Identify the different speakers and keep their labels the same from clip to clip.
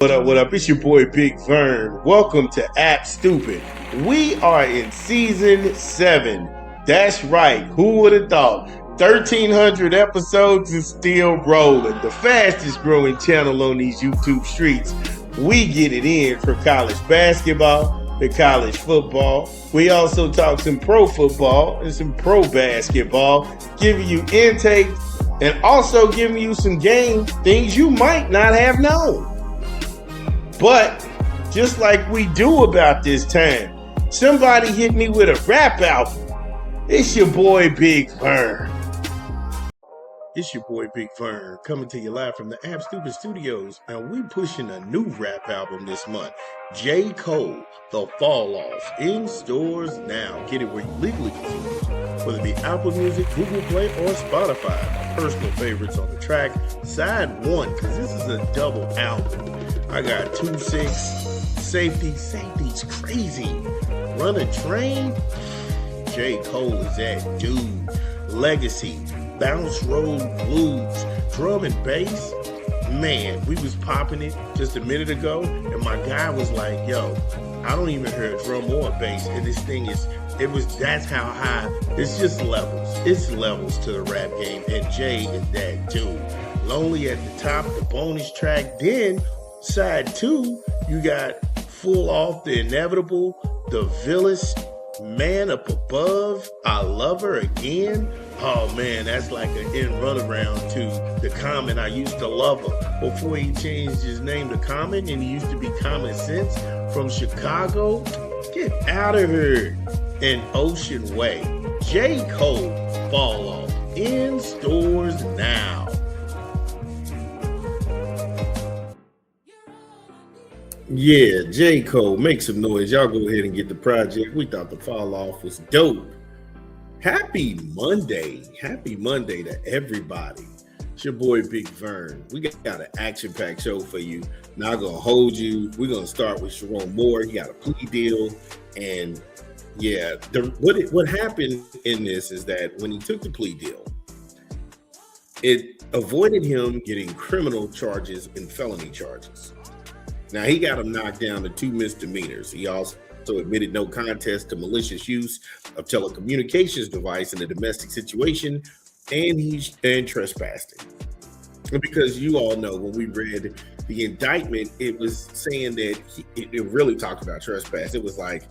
Speaker 1: What up, what up? It's your boy Big Vern. Welcome to App Stupid. We are in season 7. That's right. Who would have thought? 1,300 episodes and still rolling. The fastest growing channel on these YouTube streets. We get it in from college basketball to college football. We also talk some pro football and some pro basketball, giving you intake and also giving you some game things you might not have known. But just like we do about this time, somebody hit me with a rap album. It's your boy Big Vern. It's your boy Big Vern coming to you live from the App Stupid Studios, and we pushing a new rap album this month. J. Cole, The Fall Off, in stores now. Get it where you legally consume it, whether it be Apple Music, Google Play, or Spotify. My personal favorites on the track, side 1, because this is a double album. I got 2-6, safety's crazy. Run a train, J. Cole is that dude. Legacy, bounce roll blues, drum and bass. Man, we was popping it just a minute ago, and my guy was like, yo, I don't even hear a drum or a bass, and this thing that's how high. It's just levels. It's levels to the rap game, and Jay is that dude. Lonely at the top, the bonus track, then side 2, you got Full Off, The Inevitable, The Villains, Man Up Above, I Love Her Again. Oh man, that's like an in runaround to the Common. I used to love her before he changed his name to Common, and he used to be Common Sense from Chicago. Get out of here. And Ocean Way. J. Cole, Fall Off, in stores now. Yeah, J. Cole, make some noise. Y'all go ahead and get the project. We thought the Fall Off was dope. Happy Monday. Happy Monday to everybody. It's your boy Big Vern. We got an action-packed show for you. Not going to hold you. We're going to start with Sherone Moore. He got a plea deal. And yeah, what happened in this is that when he took the plea deal, it avoided him getting criminal charges and felony charges. Now, he got him knocked down to 2 misdemeanors. He also admitted no contest to malicious use of telecommunications device in a domestic situation, and trespassing. Because you all know when we read the indictment, it was saying that it really talked about trespass. It was like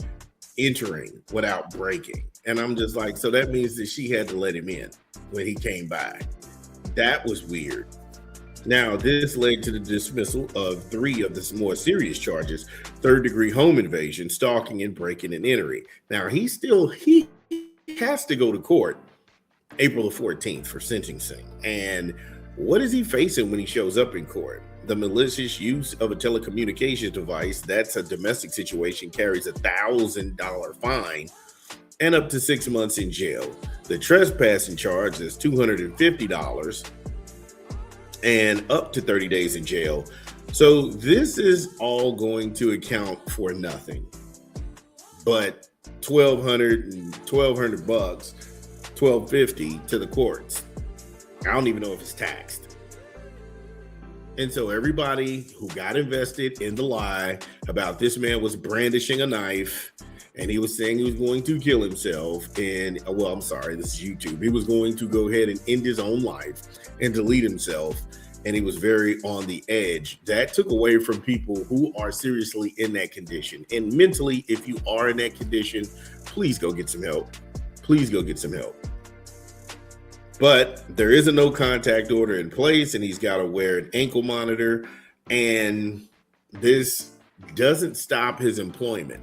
Speaker 1: entering without breaking. And I'm just like, so that means that she had to let him in when he came by. That was weird. Now, this led to the dismissal of 3 of the more serious charges: 3rd-degree home invasion, stalking, and breaking and entering. Now, he has to go to court April the 14th for sentencing. And what is he facing when he shows up in court? The malicious use of a telecommunications device, that's a domestic situation, carries $1,000 fine and up to 6 months in jail. The trespassing charge is $250 and up to 30 days in jail. So this is all going to account for nothing but $1,200 bucks, $1,250 to the courts. I don't even know if it's taxed. And so everybody who got invested in the lie about this man was brandishing a knife and he was saying he was going to kill himself, and well, I'm sorry, this is YouTube. He was going to go ahead and end his own life and delete himself, and he was very on the edge. That took away from people who are seriously in that condition. And mentally, if you are in that condition, please go get some help. Please go get some help. But there is a no contact order in place, and he's got to wear an ankle monitor, and this doesn't stop his employment.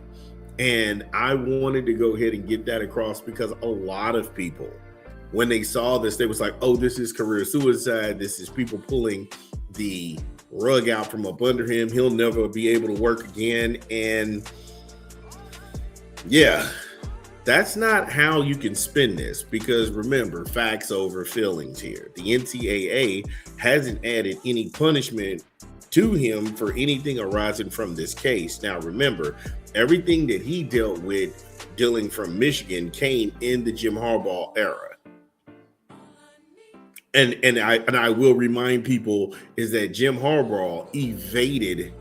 Speaker 1: And I wanted to go ahead and get that across because a lot of people, when they saw this, they was like, oh, this is career suicide. This is people pulling the rug out from up under him. He'll never be able to work again. And yeah, that's not how you can spin this, because remember, facts over feelings here. The NCAA hasn't added any punishment to him for anything arising from this case. Now, remember, everything that he dealt with dealing from Michigan came in the Jim Harbaugh era. And I will remind people is that Jim Harbaugh evaded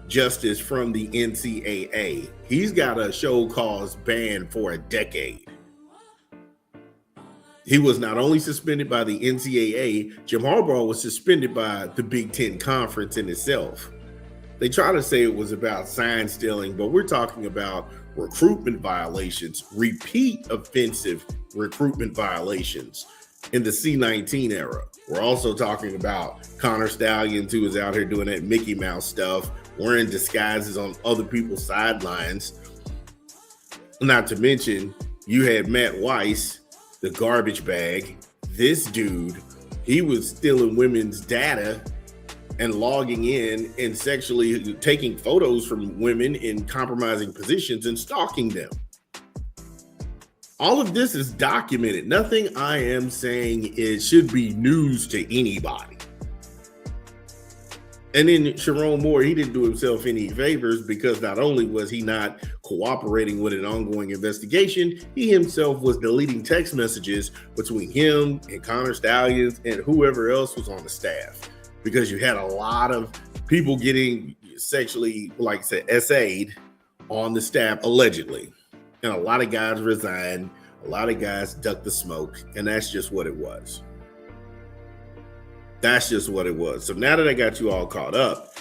Speaker 1: justice from the NCAA. He's got a show cause ban for a decade. He was not only suspended by the NCAA, Jim Harbaugh was suspended by the Big Ten Conference in itself. They try to say it was about sign stealing, but we're talking about recruitment violations, repeat offensive recruitment violations in the C-19 era. We're also talking about Connor Stallions, who was out here doing that Mickey Mouse stuff, wearing disguises on other people's sidelines. Not to mention, you had Matt Weiss, the garbage bag. This dude, he was stealing women's data and logging in and sexually taking photos from women in compromising positions and stalking them. All of this is documented. Nothing I am saying should be news to anybody. And then Sherone Moore, he didn't do himself any favors, because not only was he not cooperating with an ongoing investigation, he himself was deleting text messages between him and Connor Stallions and whoever else was on the staff, because you had a lot of people getting sexually, like I said, essayed on the staff, allegedly. And a lot of guys resigned, a lot of guys ducked the smoke, and that's just what it was. That's just what it was. So now that I got you all caught up,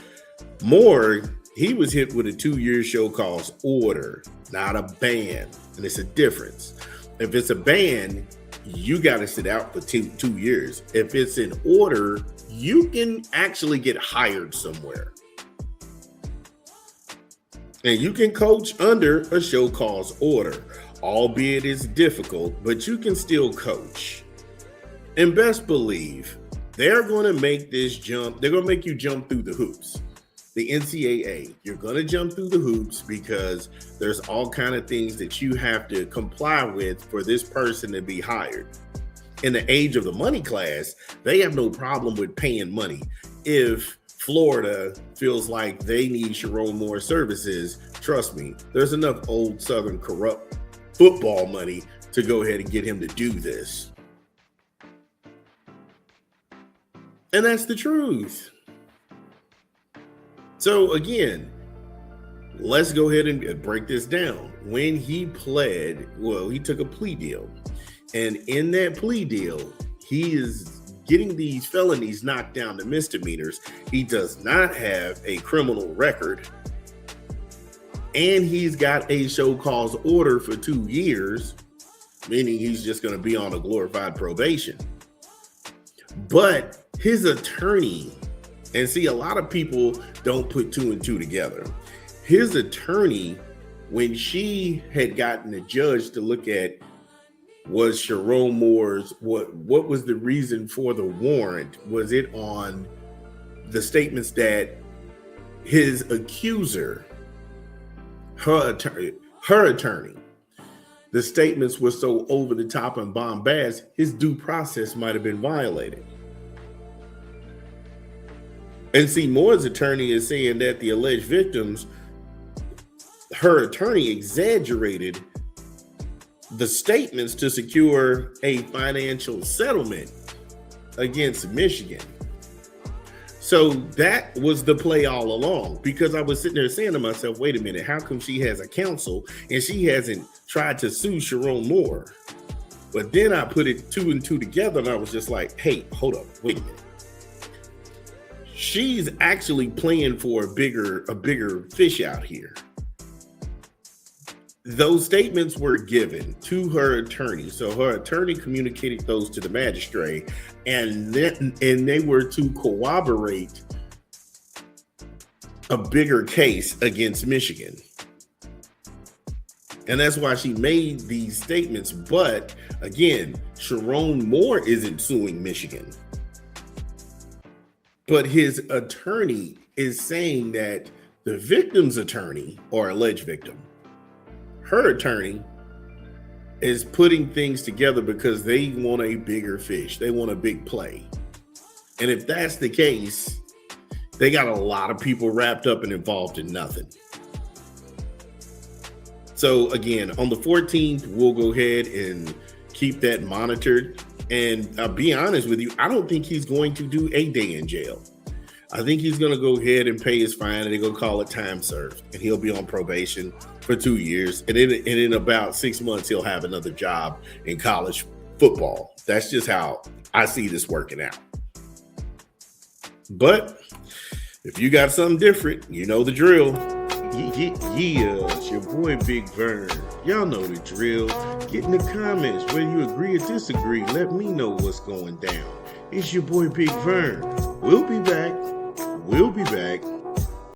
Speaker 1: Moore, he was hit with a 2-year show cause order, not a ban. And it's a difference. If it's a ban, you got to sit out for two years. If it's an order, you can actually get hired somewhere. And you can coach under a show cause order, albeit it's difficult, but you can still coach. And best believe, they're going to make this jump. They're going to make you jump through the hoops. The NCAA, you're going to jump through the hoops because there's all kind of things that you have to comply with for this person to be hired. In the age of the money class, they have no problem with paying money. If Florida feels like they need Sherone Moore services, trust me, there's enough old Southern corrupt football money to go ahead and get him to do this. And that's the truth. So again, let's go ahead and break this down. When he pled, well, he took a plea deal. And in that plea deal, he is getting these felonies knocked down to misdemeanors. He does not have a criminal record. And he's got a show cause order for 2 years, meaning he's just going to be on a glorified probation. But his attorney, and see, a lot of people don't put 2 and 2 together. His attorney, when she had gotten a judge to look at was Sherone Moore's, what was the reason for the warrant? Was it on the statements that his accuser, her attorney, the statements were so over the top and bombast, his due process might have been violated. And see, Moore's attorney is saying that the alleged victims, her attorney exaggerated the statements to secure a financial settlement against Michigan. So that was the play all along, because I was sitting there saying to myself, wait a minute, how come she has a counsel and she hasn't tried to sue Sherone Moore? But then I put it 2 and 2 together and I was just like, hey, hold up, wait a minute. She's actually playing for a bigger fish out here. Those statements were given to her attorney. So her attorney communicated those to the magistrate, and they were to corroborate a bigger case against Michigan. And that's why she made these statements. But again, Sherone Moore isn't suing Michigan. But his attorney is saying that the victim's attorney, or alleged victim, her attorney, is putting things together because they want a bigger fish. They want a big play. And if that's the case, they got a lot of people wrapped up and involved in nothing. So again, on the 14th, we'll go ahead and keep that monitored. And I'll be honest with you, I don't think he's going to do a day in jail. I think he's going to go ahead and pay his fine, and they're going to call it time served, and he'll be on probation for 2 years, and in about 6 months he'll have another job in college football. That's just how I see this working out. But if you got something different, you know the drill. Yeah, it's your boy Big Vern. Y'all know the drill. Get in the comments whether you agree or disagree. Let me know what's going down. It's your boy Big Vern. We'll be back.